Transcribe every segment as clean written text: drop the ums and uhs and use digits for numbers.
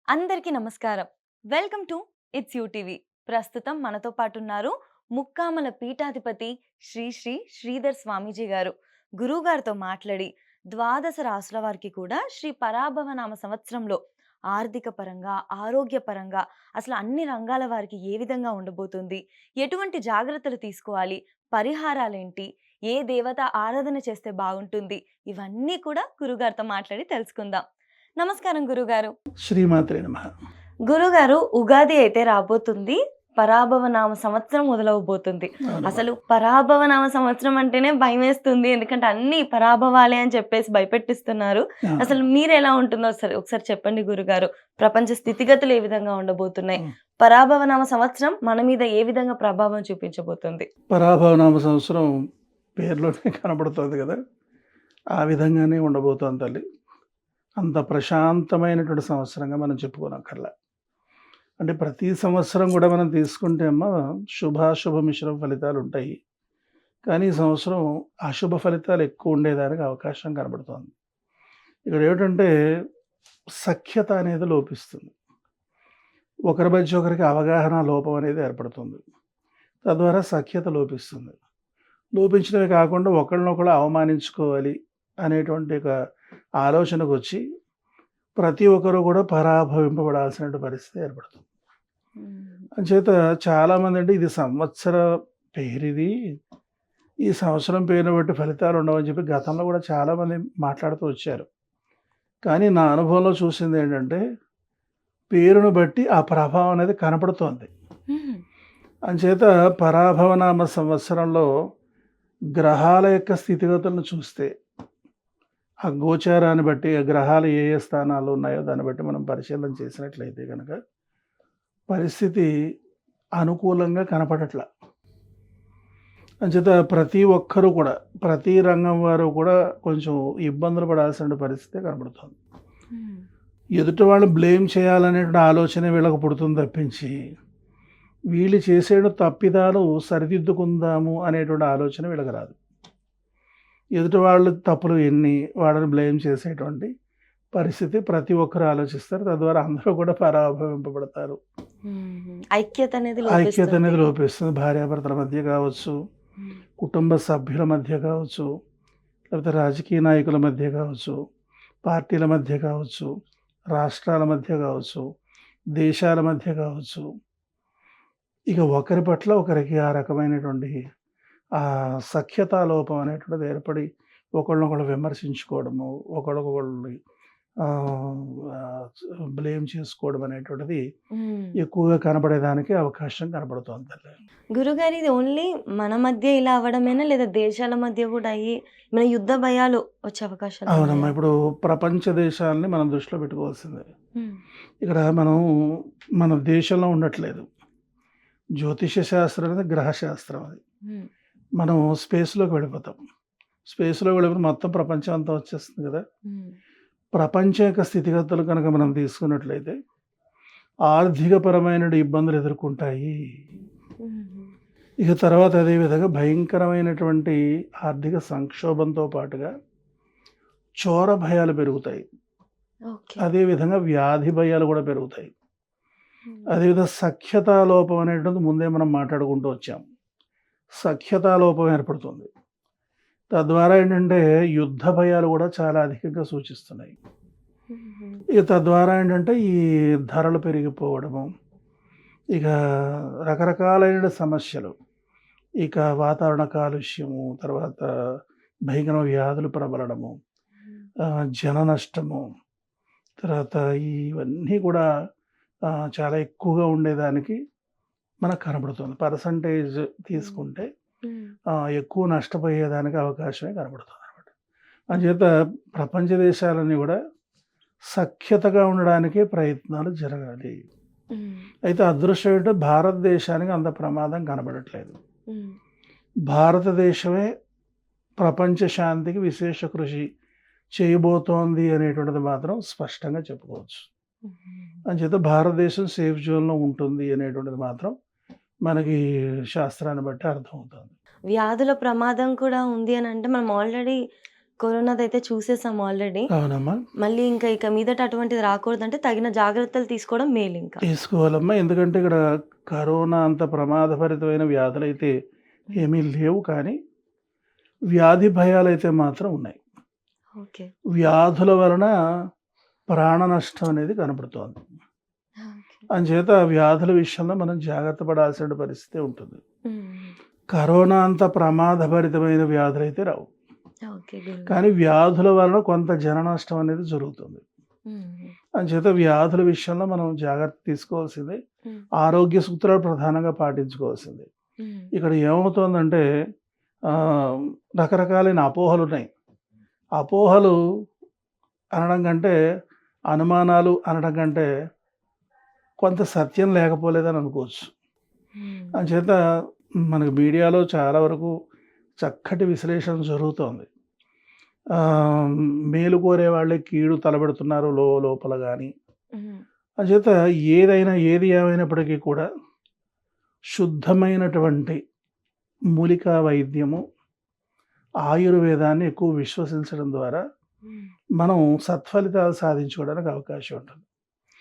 అందరికీ నమస్కారం. Welcome to it's TV. ప్రస్తుతం మనతో పాటున్నారు ముక్కామల పీఠాధిపతి శ్రీ శ్రీ శ్రీధర్ స్వామీజీ గారు. గురువుగారితో మాట్లాడి ద్వాదశ రాసుల వారికి కూడా శ్రీ పరాభవనామ సంవత్సరంలో ఆర్థిక పరంగా, ఆరోగ్య పరంగా అసలు అన్ని రంగాల వారికి ఏ విధంగా ఉండబోతుంది? ఎటువంటి జాగ్రత్తలు తీసుకోవాలి? పరిహారాలేంటి? ఏ దేవత ఆరాధన చేస్తే బాగుంటుంది? ఇవన్నీ కూడా గురుగారితో మాట్లాడి తెలుసుకుందాం. నమస్కారం గురుగారు. శ్రీమాత్రే నమః. గురుగారు, ఉగాది అయితే రాబోతుంది. పరాభవనామ సంవత్సరం మొదలవబోతుంది. అవునమ్మా. అసలు పరాభవనామ సంవత్సరం అంటేనే భయమేస్తుంది. ఎందుకంటే అన్ని పరాభవాలే అని చెప్పేసి భయపెట్టిస్తున్నారు. ఆ! అసలు మీరెలా ఉంటుందో ఒకసారి చెప్పండి గురుగారు. ప్రపంచ స్థితిగతులు ఏ విధంగా ఉండబోతున్నాయి? హ్మ్. పరాభవనామ సంవత్సరం మన మీద ఏ విధంగా ప్రభావం చూపించబోతుంది? పరాభవనామ సంవత్సరం పేరులోనే కనబడుతోంది గదా! ఆ విధంగానే ఉండబోతోంది తల్లి. అంత ప్రశాంతమైనటువంటి సంవత్సరంగా మనం చెప్పుకోనక్కర్లా. అంటే ప్రతి సంవత్సరం గూడా మనం తీసుకుంటే అమ్మా శుభాశుభ మిశ్రమ ఫలితాలుంటాయి. కానీ ఈ సంవత్సరం అశుభ ఫలితాలు ఎక్కువ ఉండేదానికి అవకాశం కనబడుతోంది. ఇక్కడేమిటంటే సఖ్యత అనేది లోపిస్తుంది. ఒకరి మధ్య ఒకరికి అవగాహన లోపం అనేది ఏర్పడుతుంది. తద్వారా సఖ్యత లోపిస్తుంది. లోపించడమే కాకుండా ఒకళ్ళనొకళ్ళు అవమానించుకోవాలి అనేటువంటి ఒక ఆలోచనకొచ్చి ప్రతి ఒక్కరు కూడా పరాభవింపబడాల్సినటువంటి పరిస్థితి ఏర్పడుతుంది. అంచేత చాలామంది అంటే ఇది సంవత్సర పేరిది. ఈ సంవత్సరం పేరును బట్టి ఫలితాలు ఉండవని చెప్పి గతంలో కూడా చాలామంది మాట్లాడుతూ వచ్చారు. కానీ నా అనుభవంలో చూసిందేంటంటే పేరును బట్టి ఆ ప్రభావం అనేది కనపడుతోంది. అంచేత పరాభవనామ సంవత్సరంలో గ్రహాల యొక్క స్థితిగతులను చూస్తే ఆ గోచారాన్ని బట్టి ఆ గ్రహాలు ఏ ఏ స్థానాల్లో ఉన్నాయో దాన్ని బట్టి మనం పరిశీలన చేసినట్లయితే కనుక పరిస్థితి అనుకూలంగా కనపడట్ల. అంచేత ప్రతి ఒక్కరూ కూడా ప్రతి రంగం వారు కూడా కొంచెం ఇబ్బందులు పడాల్సిన పరిస్థితి కనబడుతుంది. ఎదుటి వాళ్ళు బ్లేమ్ చేయాలనేటువంటి ఆలోచన వీళ్ళకు పుడుతుంది తప్పించి వీళ్ళు చేసే తప్పిదాలు సరిదిద్దుకుందాము అనేటువంటి ఆలోచన వీళ్ళకి రాదు. ఎదుటి వాళ్ళు తప్పులు ఎన్ని వాళ్ళని బ్లేమ్ చేసేటువంటి పరిస్థితి ప్రతి ఒక్కరు ఆలోచిస్తారు. తద్వారా అందరూ కూడా పరాభవింపబడతారు. ఐక్యత ఐక్యత అనేది లోపిస్తుంది. భార్యాభర్తల మధ్య కావచ్చు, కుటుంబ సభ్యుల మధ్య కావచ్చు, లేకపోతే రాజకీయ నాయకుల మధ్య కావచ్చు, పార్టీల మధ్య కావచ్చు, రాష్ట్రాల మధ్య కావచ్చు, దేశాల మధ్య కావచ్చు. ఇక ఒకరి పట్ల ఒకరికి ఆ రకమైనటువంటి సఖ్యతా లోపం అనేటువంటిది ఏర్పడి ఒకళ్ళనొకళ్ళు విమర్శించుకోవడము, ఒకళ్ళొకళ్ళని బ్లేమ్ చేసుకోవడం అనేటువంటిది ఎక్కువగా కనబడేదానికి అవకాశం కనబడుతోంది తల్లి. గురుగారు, ఇది ఓన్లీ మన మధ్య ఇలా అవ్వడమేనా, లేదా దేశాల మధ్య కూడా అయ్యి మన యుద్ధ భయాలు వచ్చే అవకాశాలు అవునమ్మా. ఉన్నాయా? ఇప్పుడు ప్రపంచ దేశాలని మనం దృష్టిలో పెట్టుకోవాల్సిందే. హ్మ్. ఇక్కడ మనం మన దేశంలో ఉండట్లేదు. జ్యోతిష శాస్త్రం అనేది గ్రహశాస్త్రం అది. హ్మ్. మనం స్పేస్‌లోకి వెళ్ళిపోతాం. స్పేస్‌లోకి వెళ్ళిపోతే మొత్తం ప్రపంచం అంతా వచ్చేస్తుంది కదా! హ్మ్. ప్రపంచం యొక్క స్థితిగతులు కనుక మనం తీసుకున్నట్లయితే ఆర్థికపరమైన ఇబ్బందులు ఎదుర్కొంటాయి. హుహు. ఇక తర్వాత అదే విధంగా భయంకరమైనటువంటి ఆర్థిక సంక్షోభంతో పాటుగా చోర భయాలు పెరుగుతాయి. ఓకే. అదే విధంగా వ్యాధి భయాలు కూడా పెరుగుతాయి. హ్మ్. అదేవిధంగా సఖ్యతా లోపం అనేటువంటిది ముందే మనం మాట్లాడుకుంటూ వచ్చాం. సఖ్యతా లోపం ఏర్పడుతుంది. తద్వారా ఏంటంటే యుద్ధ భయాలు కూడా చాలా అధికంగా సూచిస్తున్నాయి. హుహు. ఇక తద్వారా ఏంటంటే ఈ ధరలు పెరిగిపోవడము, ఇక రకరకాలైన సమస్యలు, ఇక వాతావరణ కాలుష్యము, తర్వాత భయంకర వ్యాధులు ప్రబలడము, జన నష్టము, తర్వాత ఇవన్నీ కూడా చాలా ఎక్కువగా ఉండేదానికి మనకు కనబడుతుంది. పర్సంటేజ్ తీసుకుంటే ఎక్కువ నష్టపోయేదానికి అవకాశమే కనబడుతుందనమాట. అందుచేత ప్రపంచ దేశాలన్నీ కూడా సఖ్యతగా ఉండడానికే ప్రయత్నాలు జరగాలి. అయితే అదృష్టం ఏంటంటే భారతదేశానికి అంత ప్రమాదం కనబడట్లేదు. భారతదేశమే ప్రపంచ శాంతికి విశేష కృషి చేయబోతోంది అనేటువంటిది మాత్రం స్పష్టంగా చెప్పుకోవచ్చు. అంచేత భారతదేశం సేఫ్ జోన్‌లో ఉంటుంది అనేటువంటిది మాత్రం మనకి శాస్త్రాన్ని బట్టి అర్థమవుతుంది. వ్యాధుల ప్రమాదం కూడా ఉంది అని అంటే మనం ఆల్రెడీ కరోనాదైతే చూసేసాము ఆల్రెడీ. అవునమ్మా. మళ్ళీ ఇక మీదట అటువంటిది రాకూడదంటే తగిన జాగ్రత్తలు తీసుకోవడం మేలింక. తీసుకోవాలమ్మా. ఎందుకంటే ఇక్కడ కరోనా అంత ప్రమాదభరితమైన వ్యాధులైతే హ్మ్. ఏమీ లేవు, కానీ వ్యాధి భయాలైతే మాత్రం ఉన్నాయి. ఓకే. వ్యాధుల వలన ప్రాణ నష్టం అనేది కనపడుతోంది. ఓకే. అంచేత వ్యాధుల విషయంలో మనం జాగ్రత్త పడాల్సిన పరిస్థితి ఉంటుంది. హ్మ్. కరోనా అంత ప్రమాదభరితమైన వ్యాధులైతే రావు, ఓకే గురుగారు. కానీ వ్యాధుల వలన కొంత జన నష్టం అనేది జరుగుతుంది. హ్మ్. అంచేత వ్యాధుల విషయంలో మనం జాగ్రత్త తీసుకోవాల్సిందే. హ్మ్. ఆరోగ్య సూత్రాలు ప్రధానంగా పాటించుకోవాల్సిందే. హ్మ్. ఇక్కడ ఏమవుతోందంటే రకరకాలైన అపోహలు ఉన్నాయి. అపోహలు అనడం కంటే, అనుమానాలు అనడం కంటే కొంత సత్యం లేకపోలేదని అనుకోవచ్చు. హ్మ్. అంచేత మనకి మీడియాలో చాలా వరకు చక్కటి విశ్లేషణ జరుగుతోంది. మేలు కోరే వాళ్ళే కీడు తలపెడుతున్నారు లోపల కానీ. హ్మ్. అంచేత ఏది ఏమైనప్పటికీ కూడా శుద్ధమైనటువంటి మూలికా వైద్యము, ఆయుర్వేదాన్ని ఎక్కువ విశ్వసించడం ద్వారా హ్మ్. మనం సత్ఫలితాలు సాధించుకోవడానికి అవకాశం ఉంటుంది.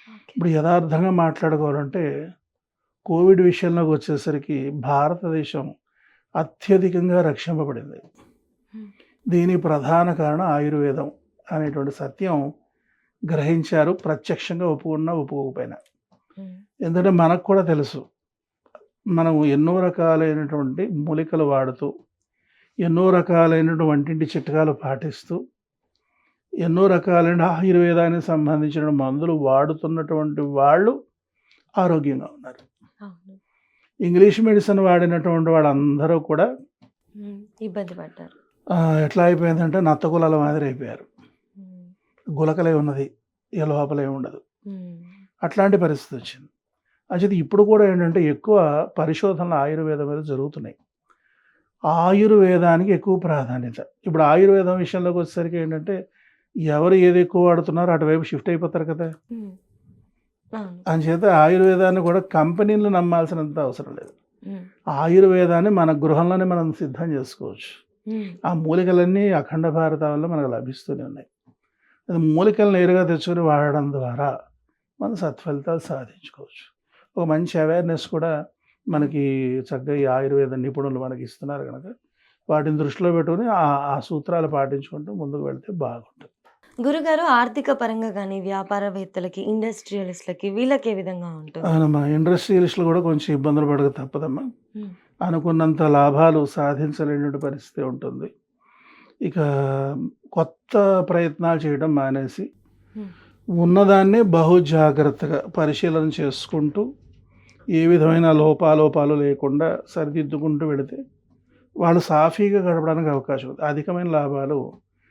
ఓకే. ఇప్పుడు యథార్థంగా మాట్లాడుకోవాలంటే కోవిడ్ విషయంలోకి వచ్చేసరికి భారతదేశం అత్యధికంగా రక్షింపబడింది. హ్మ్. దీనికి ప్రధాన కారణం ఆయుర్వేదం అనేటువంటి సత్యం గ్రహించారు, ప్రత్యక్షంగా ఒప్పుకున్నా ఒప్పుకోకపోయినా. హ్మ్. ఎందుకంటే మనకు కూడా తెలుసు, మనం ఎన్నో రకాలైనటువంటి మూలికలు వాడుతూ, ఎన్నో రకాలైనటువంటి వంటింటి చిట్కాలు పాటిస్తూ, ఎన్నో రకాలైన ఆయుర్వేదానికి సంబంధించిన మందులు వాడుతున్నటువంటి వాళ్ళు ఆరోగ్యంగా ఉన్నారు. అవును. ఇంగ్లీష్ మెడిసిన్ వాడినటువంటి వాళ్ళందరూ కూడా హ్మ్. ఇబ్బంది పడ్డారు. ఎట్లా అయిపోయిందంటే నత్తగులల మాదిరి అయిపోయారు. హ్మ్. గులకలే ఉన్నది, ఏ లోపలే ఉండదు. హ్మ్. అట్లాంటి పరిస్థితి వచ్చింది. అంచేత ఇప్పుడు కూడా ఏంటంటే ఎక్కువ పరిశోధనలు ఆయుర్వేదం మీద జరుగుతున్నాయి. ఆయుర్వేదానికి ఎక్కువ ప్రాధాన్యత. ఇప్పుడు ఆయుర్వేదం విషయంలోకి వచ్చేసరికి ఏంటంటే ఎవరు ఏది ఎక్కువ వాడుతున్నారో అటువైపు షిఫ్ట్ అయిపోతారు కదా. హ్మ్. అవును. అంచేత ఆయుర్వేదాన్ని కూడా కంపెనీలు నమ్మాల్సినంత అవసరం లేదు. హ్మ్. ఆయుర్వేదాన్ని మన గృహంలోనే మనం సిద్ధం చేసుకోవచ్చు. హ్మ్. ఆ మూలికలన్నీ అఖండ భారతంలో మనకు లభిస్తూనే ఉన్నాయి. అది మూలికలు నేరుగా తెచ్చుకొని వాడడం ద్వారా మనం సత్ఫలితాలు సాధించుకోవచ్చు. ఒక మంచి అవేర్‌నెస్ కూడా మనకి చక్కగా ఈ ఆయుర్వేద నిపుణులు మనకి ఇస్తున్నారు గనక, వాటిని దృష్టిలో పెట్టుకొని ఆ సూత్రాలు పాటించుకుంటూ ముందుకు వెళ్తే బాగుంటుంది. గురుగారు ఆర్థిక పరంగా గాని, వ్యాపారవేత్తలకి, ఇండస్ట్రియలిస్ట్‌లకి వీళ్ళకి ఏ విధంగా ఉంటుంది? అవునమ్మా. ఇండస్ట్రియలిస్టులు కూడా కొంచెం ఇబ్బందులు పడక తప్పదమ్మా. హ్మ్. అనుకున్నంత లాభాలు సాధించలేనటువంటి పరిస్థితి ఉంటుంది. ఇక కొత్త ప్రయత్నాలు చేయడం మానేసి, హ్మ్. ఉన్నదాన్నే బహు జాగ్రత్తగా పరిశీలన చేసుకుంటూ, ఏ విధమైన లోపాలు లేకుండా సరిదిద్దుకుంటూ వెళితే, వాళ్ళు సాఫీగా గడపడానికి అవకాశం ఉంది. అధికమైన లాభాలు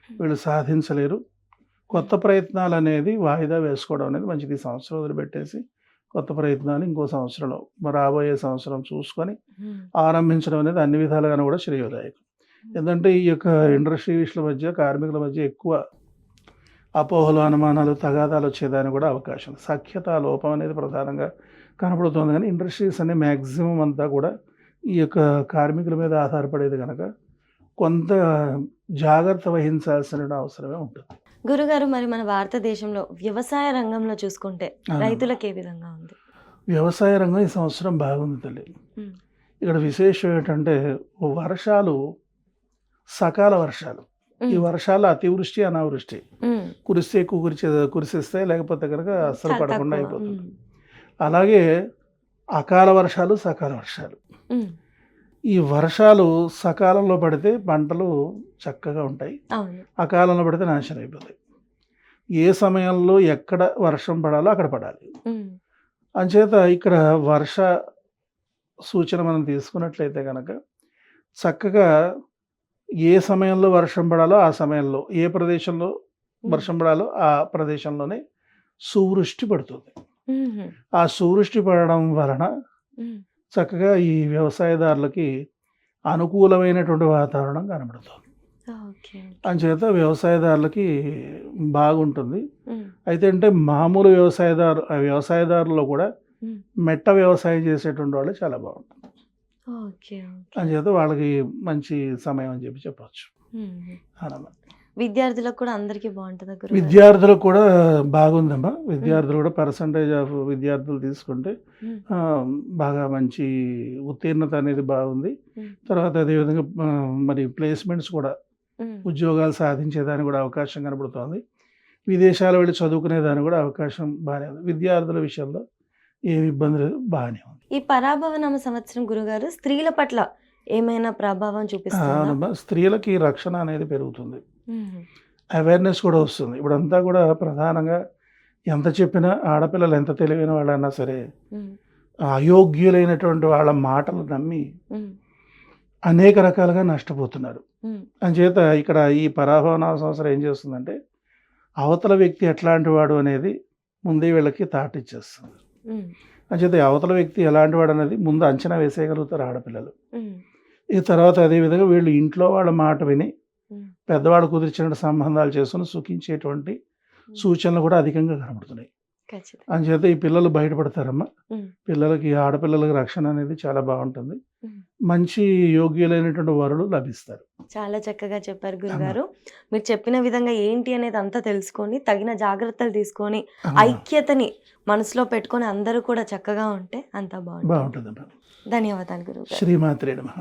వీళ్ళు సాధించలేరు. కొత్త ప్రయత్నాలనేది వాయిదా వేసుకోవడం అనేది మంచిది. ఈ సంవత్సరం వదిలిపెట్టేసి కొత్త ప్రయత్నాలు ఇంకో సంవత్సరంలో, రాబోయే సంవత్సరం చూసుకొని హ్మ్. ఆరంభించడం అనేది అన్ని విధాలుగాను కూడా శ్రేయోదాయకం. ఎందుకంటే ఈ యొక్క ఇండస్ట్రియలిస్టుల మధ్య, కార్మికుల మధ్య ఎక్కువ అపోహలు, అనుమానాలు, తగాదాలు వచ్చేదానికి కూడా అవకాశం ఉంది. సఖ్యత లోపం అనేది ప్రధానంగా కనపడుతుంది. కానీ ఇండస్ట్రీస్ అనే మ్యాక్సిమం అంతా కూడా ఈ యొక్క కార్మికుల మీద ఆధారపడేది కనుక కొంత జాగ్రత్త వహించాల్సిన అవసరమే ఉంటుంది. గురుగారు మరి మన భారతదేశంలో వ్యవసాయ రంగంలో చూసుకుంటే అవునమ్మా. రైతులకు ఏ విధంగా ఉంది? వ్యవసాయ రంగం ఈ సంవత్సరం బాగుంది తల్లి. హ్మ్. ఇక్కడ విశేషం ఏంటంటే వర్షాలు, సకాల వర్షాలు. ఈ హ్మ్. వర్షాలు అతివృష్టి, అనావృష్టి. హ్మ్. కురిస్తే ఎక్కువ కురిసేస్తాయి, లేకపోతే కనుక అస్సలు చాలా పడకుండా తక్కువ. అయిపోతుంది. హ్మ్. అలాగే అకాల వర్షాలు, సకాల వర్షాలు. హ్మ్. ఈ వర్షాలు సకాలంలో పడితే పంటలు చక్కగా ఉంటాయి. అవును. అకాలంలో పడితే నాశనం అయిపోతాయి. ఏ సమయంలో ఎక్కడ వర్షం పడాలో అక్కడ పడాలి. హ్మ్. అంచేత ఇక్కడ వర్ష సూచన మనం తీసుకున్నట్లయితే గనక చక్కగా ఏ సమయంలో వర్షం పడాలో ఆ సమయంలో, ఏ ప్రదేశంలో హ్మ్. వర్షం పడాలో ఆ ప్రదేశంలోనే సువృష్టి పడుతుంది. హుహు. ఆ సువృష్టి పడడం వలన హ్మ్. చక్కగా ఈ వ్యవసాయదారులకి అనుకూలమైనటువంటి వాతావరణం కనబడుతుంది. ఓకే. ఓకే. అంచేత వ్యవసాయదారులకి బాగుంటుంది. హ్మ్. అయితే అంటే మామూలు వ్యవసాయదారుల్లో కూడా హ్మ్. మెట్ట వ్యవసాయం చేసేటువంటి వాళ్ళు చాలా బాగుంటుంది. ఓకే. ఓకే. అంచేత వాళ్ళకి మంచి సమయం అని చెప్పి చెప్పొచ్చు. హ్మ్. అలా. విద్యార్థులకు కూడా అందరికీ బాగుంటుందా గురుగారు? విద్యార్థులకు కూడా బాగుందమ్మా. విద్యార్థులు కూడా పర్సంటేజ్ ఆఫ్ విద్యార్థులు తీసుకుంటే ఉమ్, బాగా మంచి ఉత్తీర్ణత అనేది బాగుంది. ఉమ్, తర్వాత అదేవిధంగా మరి ప్లేస్మెంట్స్ కూడా ఉమ్. ఉద్యోగాలు సాధించేదానికి కూడా అవకాశం కనబడుతోంది. విదేశాలు వెళ్ళి చదువుకునేదానికి కూడా అవకాశం బాగానే ఉంది. విద్యార్థుల విషయంలో ఏమి ఇబ్బంది లేదు, బాగానే ఉంది. ఈ పరాభవనామ సంవత్సరం గురుగారు స్త్రీల పట్ల ఏమైనా ప్రభావం చూపిస్తుందా? అవునమ్మా, స్త్రీలకి రక్షణ అనేది పెరుగుతుంది, ఉమ్, అవేర్నెస్ కూడా వస్తుంది. ఇప్పుడంతా కూడా ప్రధానంగా ఎంత చెప్పినా ఆడపిల్లలు ఎంత తెలివైన వాళ్ళన్నా సరే ఉమ్, అయోగ్యులైనటువంటి వాళ్ళ మాటలు నమ్మి ఉమ్, అనేక రకాలుగా నష్టపోతున్నారు. ఉమ్, అంచేత ఇక్కడ ఈ పరాభవన సంవత్సరం ఏం చేస్తుందంటే అవతల వ్యక్తి ఎట్లాంటి వాడు అనేది ముందే వీళ్ళకి థాట్ ఇచ్చేస్తుంది. ఉమ్, అంచేత ఈ అవతల వ్యక్తి ఎలాంటి వాడు అనేది ముందు అంచనా వేసేయగలుగుతారు ఆడపిల్లలు. ఉమ్, ఈ తర్వాత అదేవిధంగా వీళ్ళు ఇంట్లో వాళ్ళ మాట విని ఉమ్, పెద్దవాళ్ళు కుదిర్చిన సంబంధాలు చేసుకుని సుఖించేటువంటి సూచనలు కూడా అధికంగా కనబడుతున్నాయి. ఖచ్చితంగా. అంచేత ఈ పిల్లలు బయటపడతారమ్మా. ఉమ్, పిల్లలకి ఆడపిల్లలకి రక్షణ అనేది చాలా బాగుంటుంది. ఉమ్. మంచి యోగ్యులైనటువంటి వరులు లభిస్తారు. చాలా చక్కగా చెప్పారు గురుగారు. మీరు చెప్పిన విధంగా ఏంటి అనేది అంతా తెలుసుకొని తగిన జాగ్రత్తలు తీసుకొని అమ్మా, ఐక్యతని మనసులో పెట్టుకొని అందరూ కూడా చక్కగా ఉంటే అంతా బాగుంటుంది. బాగుంటుందమ్మా. ధన్యవాదాలు గురుగారు. శ్రీమాత్రే నమః.